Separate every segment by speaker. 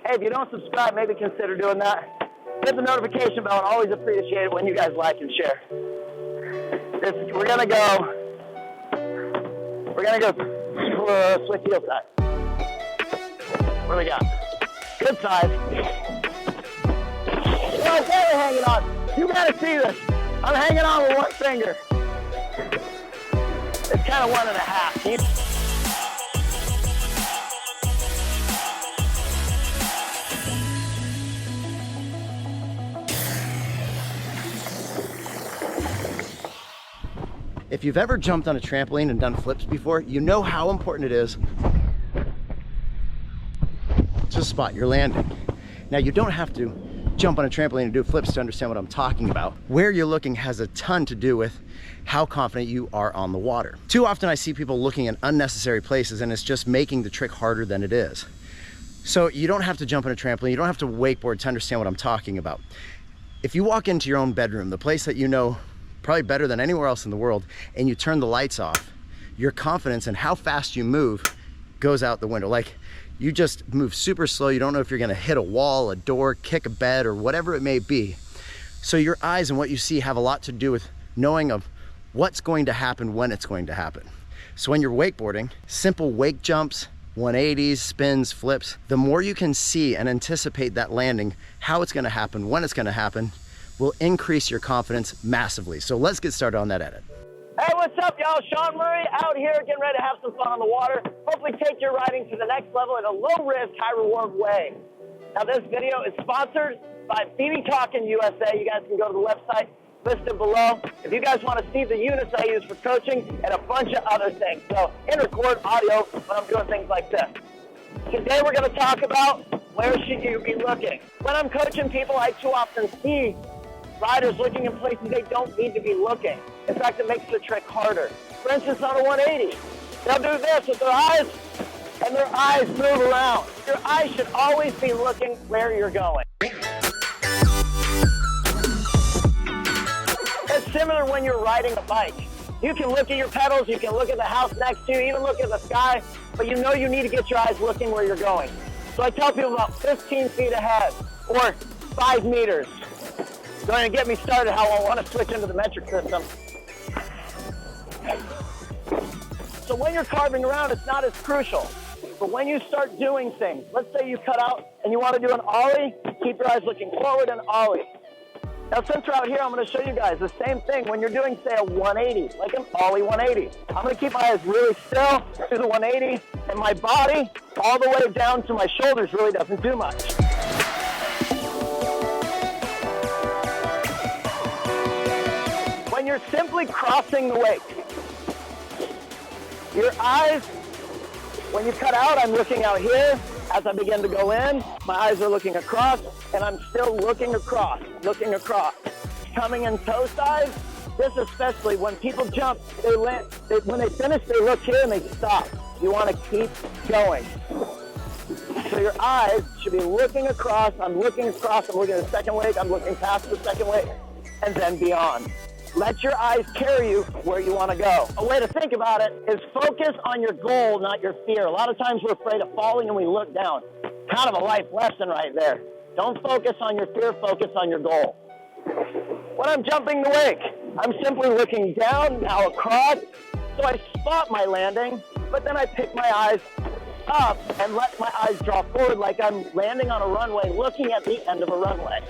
Speaker 1: Hey, if you don't subscribe, maybe consider doing that. Hit the notification bell. I always appreciate it when you guys like and share. We're gonna go switch heel side. What do we got? Good side. Oh, okay, hanging on. You gotta see this. I'm hanging on with one finger. It's kind of 1.5.
Speaker 2: If you've ever jumped on a trampoline and done flips before, you know how important it is to spot your landing. Now, you don't have to jump on a trampoline and do flips to understand what I'm talking about. Where you're looking has a ton to do with how confident you are on the water. Too often I see people looking in unnecessary places, and it's just making the trick harder than it is. So you don't have to jump on a trampoline, you don't have to wakeboard to understand what I'm talking about. If you walk into your own bedroom, the place that you know probably better than anywhere else in the world, and you turn the lights off, your confidence and how fast you move goes out the window. Like, you just move super slow. You don't know if you're gonna hit a wall, a door, kick a bed, or whatever it may be. So your eyes and what you see have a lot to do with knowing of what's going to happen when it's going to happen. So when you're wakeboarding, simple wake jumps, 180s, spins, flips, the more you can see and anticipate that landing, how it's gonna happen, when it's gonna happen, will increase your confidence massively. So let's get started on that edit.
Speaker 1: Hey, what's up, y'all? Shaun Murray out here getting ready to have some fun on the water. Hopefully take your riding to the next level in a low-risk, high-reward way. Now, this video is sponsored by BB Talking USA. You guys can go to the website listed below if you guys want to see the units I use for coaching and a bunch of other things. So, and record audio when I'm doing things like this. Today, we're going to talk about where should you be looking. When I'm coaching people, I too often see riders looking in places they don't need to be looking. In fact, it makes the trick harder. For instance, on a 180, they'll do this with their eyes, and their eyes move around. Your eyes should always be looking where you're going. It's similar when you're riding a bike. You can look at your pedals, you can look at the house next to you, even look at the sky, but you know you need to get your eyes looking where you're going. So I tell people about 15 feet ahead, or 5 meters. Going to get me started how I want to switch into the metric system. So when you're carving around, it's not as crucial. But when you start doing things, let's say you cut out and you want to do an ollie, keep your eyes looking forward and ollie. Now, since we're out here, I'm going to show you guys the same thing when you're doing, say, a 180, like an ollie 180. I'm going to keep my eyes really still, do the 180, and my body all the way down to my shoulders really doesn't do much. When you're simply crossing the wake, your eyes, when you cut out, I'm looking out here. As I begin to go in, my eyes are looking across, and I'm still looking across. Coming in toe size, this especially, when people jump, they land, when they finish, they look here and they stop. You want to keep going. So your eyes should be looking across. I'm looking across, I'm looking at the second wake, I'm looking past the second wake, and then beyond. Let your eyes carry you where you want to go. A way to think about it is focus on your goal, not your fear. A lot of times we're afraid of falling and we look down. Kind of a life lesson right there. Don't focus on your fear, focus on your goal. When I'm jumping the wake, I'm simply looking down, now across, so I spot my landing, but then I pick my eyes up and let my eyes draw forward like I'm landing on a runway, looking at the end of a runway.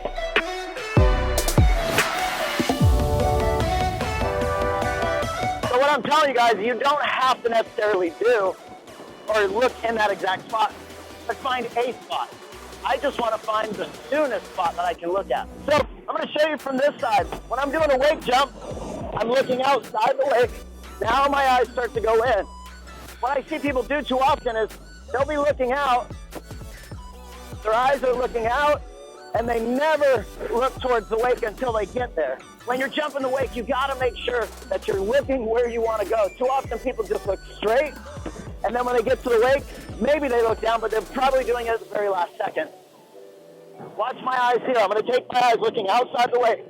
Speaker 1: So what I'm telling you guys, you don't have to necessarily do or look in that exact spot, but find a spot. I just want to find the soonest spot that I can look at. So I'm going to show you from this side. When I'm doing a wake jump, I'm looking outside the wake. Now my eyes start to go in. What I see people do too often is they'll be looking out, their eyes are looking out, and they never look towards the wake until they get there. When you're jumping the wake, you gotta make sure that you're looking where you wanna go. Too often people just look straight, and then when they get to the wake, maybe they look down, but they're probably doing it at the very last second. Watch my eyes here. I'm gonna take my eyes looking outside the wake.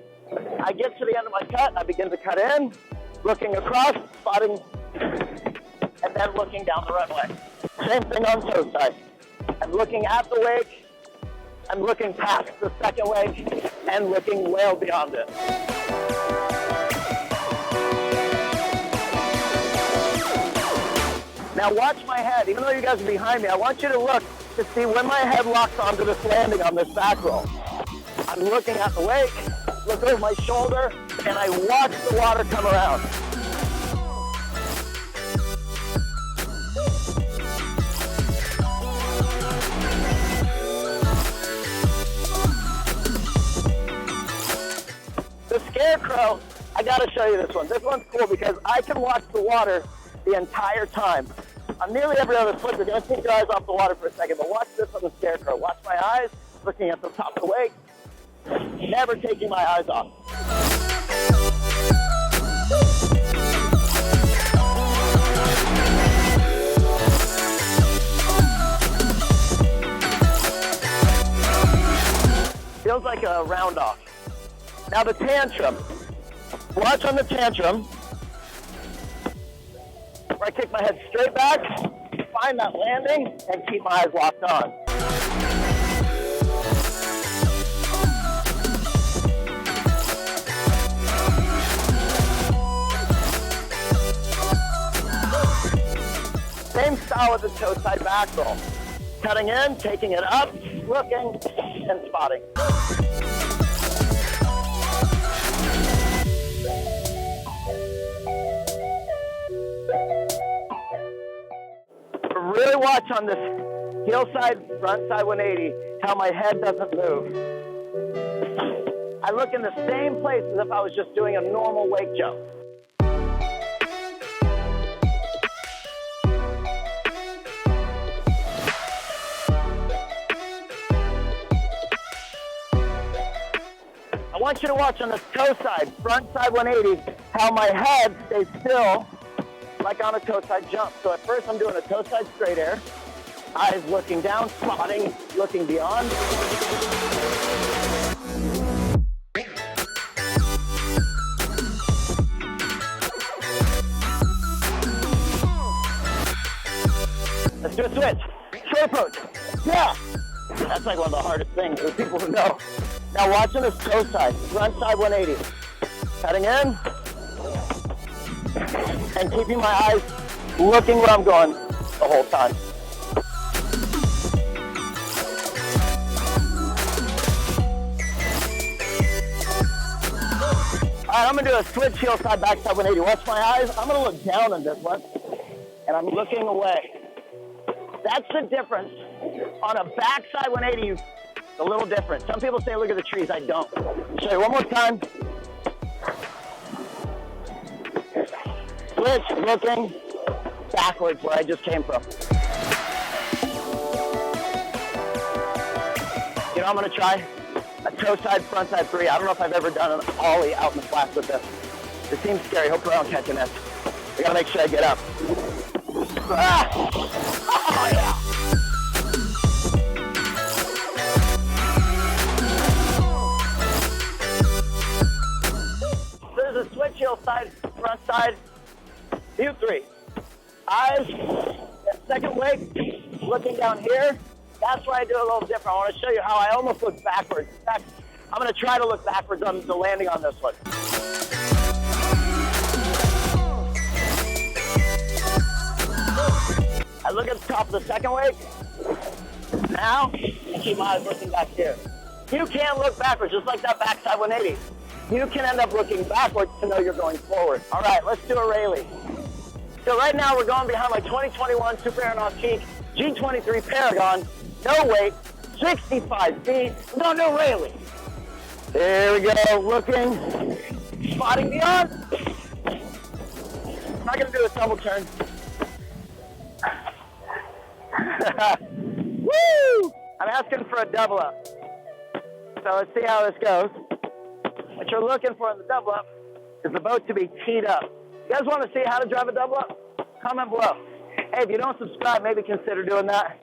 Speaker 1: I get to the end of my cut, I begin to cut in, looking across, spotting, and then looking down the runway. Same thing on toe side. I'm looking at the wake, I'm looking past the second wave and looking well beyond it. Now watch my head. Even though you guys are behind me, I want you to look to see when my head locks onto this landing on this back roll. I'm looking at the wake, look over my shoulder, and I watch the water come around. The scarecrow, I gotta show you this one. This one's cool because I can watch the water the entire time. On nearly every other flip, you're gonna take your eyes off the water for a second, but watch this on the scarecrow. Watch my eyes, looking at the top of the wake, never taking my eyes off. Feels like a round off. Now the tantrum. Watch on the tantrum. Where I kick my head straight back, find that landing, and keep my eyes locked on. Same style with the toe side back roll. Cutting in, taking it up, looking, and spotting. Really watch on this heel side, front side 180, how my head doesn't move. I look in the same place as if I was just doing a normal wake jump. I want you to watch on this toe side, front side 180, how my head stays still like on a toe side jump. So at first I'm doing a toe side straight air, eyes looking down, spotting, looking beyond. Let's do a switch. Short approach. Yeah. That's like one of the hardest things for people who know. Now watch on this toe side, front side 180. Cutting in. And keeping my eyes looking where I'm going the whole time. All right, I'm gonna do a switch heel side, back side 180. Watch my eyes. I'm gonna look down on this one, and I'm looking away. That's the difference. On a backside 180, it's a little different. Some people say, look at the trees. I don't. I'll show you one more time. Switch, looking backwards where I just came from. You know, I'm gonna try a toe side, front side 3. I don't know if I've ever done an ollie out in the flats with this. It seems scary. Hope I don't catch an S. I gotta make sure I get up. Ah! Oh, yeah. So there's a switch heel side, front side. View 3. Eyes, second wake, looking down here. That's where I do a little different. I want to show you how I almost look backwards. In fact, I'm going to try to look backwards on the landing on this one. I look at the top of the second wake. Now, I keep my eyes looking back here. You can't look backwards, just like that backside 180. You can end up looking backwards to know you're going forward. All right, let's do a Rayleigh. So right now we're going behind my 2021 Super Aeronaut Peak G23 Paragon, no weight, 65 feet, no Rayleigh. There we go, looking, spotting beyond. I'm not gonna do a double turn. Woo! I'm asking for a double up. So let's see how this goes. What you're looking for in the double up is the boat to be teed up. You guys want to see how to drive a double up? Comment below. Hey, if you don't subscribe, maybe consider doing that.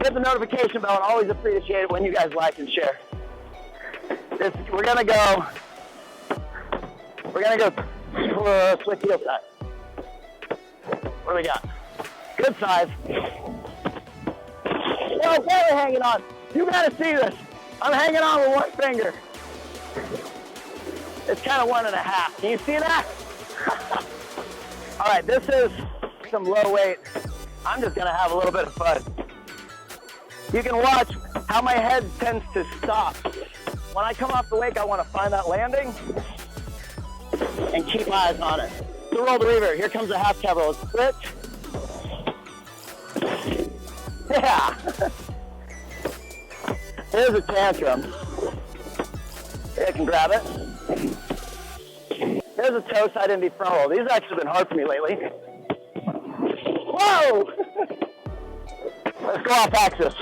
Speaker 1: Hit the notification bell, and always appreciate it when you guys like and share. We're gonna go switch heel side. What do we got? Good size. Oh, barely hanging on. You gotta see this. I'm hanging on with one finger. It's kind of 1.5. Can you see that? All right, this is some low weight. I'm just gonna have a little bit of fun. You can watch how my head tends to stop. When I come off the wake, I want to find that landing and keep my eyes on it. So roll the reaver. Here comes a half cab roll. Switch. Yeah. Here's a tantrum. I can grab it. Here's a toe side indie front roll. These have actually been hard for me lately. Whoa! Let's go off axis.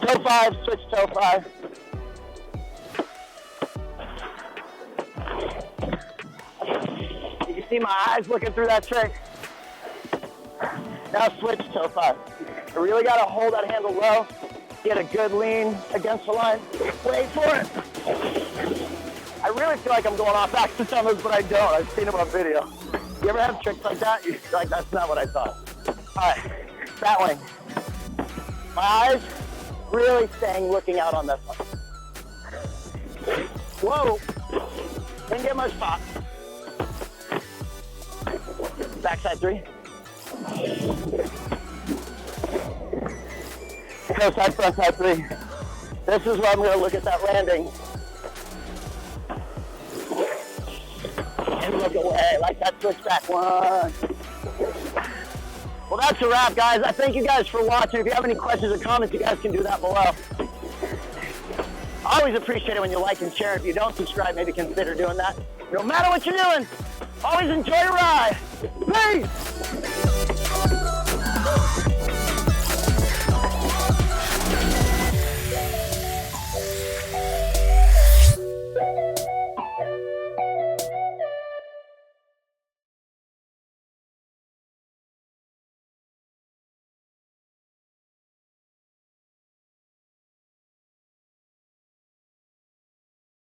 Speaker 1: Toe 5, switch toe 5. You can see my eyes looking through that trick. Now switch toe 5. I really got to hold that handle low. Get a good lean against the line. Wait for it. I really feel like I'm going off axis on this, but I don't. I've seen them on video. You ever have tricks like that? You're like, that's not what I thought. All right, that wing. My eyes really staying looking out on this one. Whoa. Didn't get much pop. Backside 3. Toe side, front side 3. This is where I'm going to look at that landing. And look away, like that switch back 1. Well, that's a wrap, guys. I thank you guys for watching. If you have any questions or comments, you guys can do that below. I always appreciate it when you like and share. If you don't subscribe, maybe consider doing that. No matter what you're doing, always enjoy your ride. Peace!